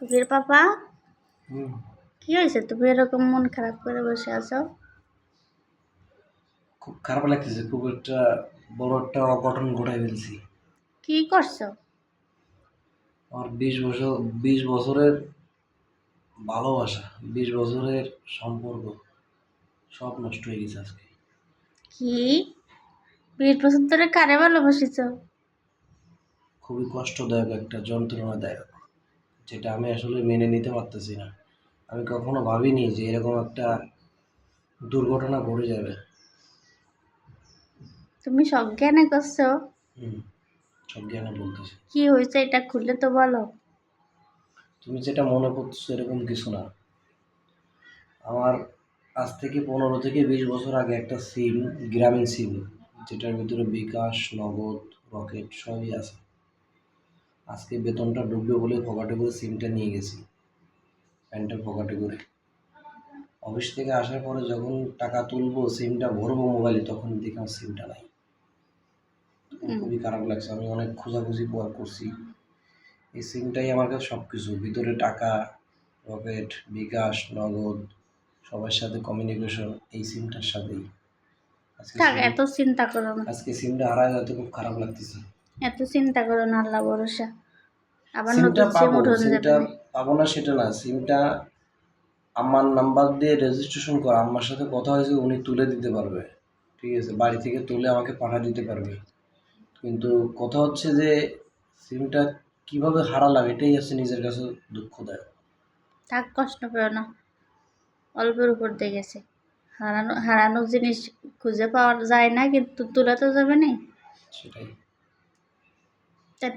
টুকির পাপা, হুম, কি হয়েছে? তুমি এরকম মন খারাপ করে বসে আছো? খুব খারাপ লাগতেছে। খুব একটা বড় একটা অঘটন ঘটাই ফেলছি। কি করছো? আমার 20 বছরের ভালোবাসা, 20 বছরের সম্পর্ক সব নষ্ট হয়ে গেছে আজকে। কি 20 বছর ধরে কারে ভালোবাসিছো? খুবই কষ্টদায়ক, একটা যন্ত্রণাদায়ক, যেটা আমি আসলে মেনে নিতে পারতেছি না। আমি কখনো ভাবিনি যে এরকম একটা দুর্ঘটনা ঘটে যাবে। তুমি সজ্ঞানে করছো? হুম, সব জ্ঞানে বলতেছি। কি হয়েছে এটা খুললে তো বলো। তুমি যেটা মনে করতেছো এরকম কিছু না। আমার আজ থেকে 15 থেকে 20 বছর আগে একটা সিম, গ্রামীণ সিম, যেটার ভিতরে বিকাশ, নগদ, রকেট সবই আছে। আজকে বেতনটা ঢুকবে বলে পকেটে করে সিমটা নিয়ে গেছি, প্যান্টের পকেটে করে। অফিস থেকে আসার পরে যখন টাকা তুলবো, সিমটা ভরবো মোবাইলে, তখন দেখলাম সিমটা নাই। তখন উম, খুবই খারাপ লাগছে। আমি অনেক খোঁজাখুঁজি করছি। এই সিমটাই আমার কাছে সব কিছু। ভিতরে টাকা, রকেট, বিকাশ, নগদ, সবার সাথে কমিউনিকেশন এই সিমটার সাথেই। আজকে থাক, সিম এত চিন্তা করো না। আজকে সিমটা হারায় যাতে খুব খারাপ লাগতেছে। এত চিন্তা করো না, আল্লাহ ভরসা। আবার সিমটা নতুন সিম পাবো, উঠোন যাবে সিমটা না। পাবো না সেটা না। সিমটা আমার নাম্বার দিয়ে রেজিস্ট্রেশন করা, আমার সাথে কথা হয়েছে, উনি তুলে দিতে পারবে। ঠিক আছে, বাড়ি থেকে তুলে আমাকে পাঠিয়ে দিতে পারবে। কিন্তু কথা হচ্ছে যে সিমটা কিভাবে হারালাম, এটাই আছে নিজের কাছে দুঃখদায়ক। থাক, কষ্ট পেও না। অল্পের উপর দিয়ে গেছে। হারানো হারানো জিনিস খুঁজে পাওয়া যায় না, কিন্তু তোলা তো যাবে না। সেটাই। তা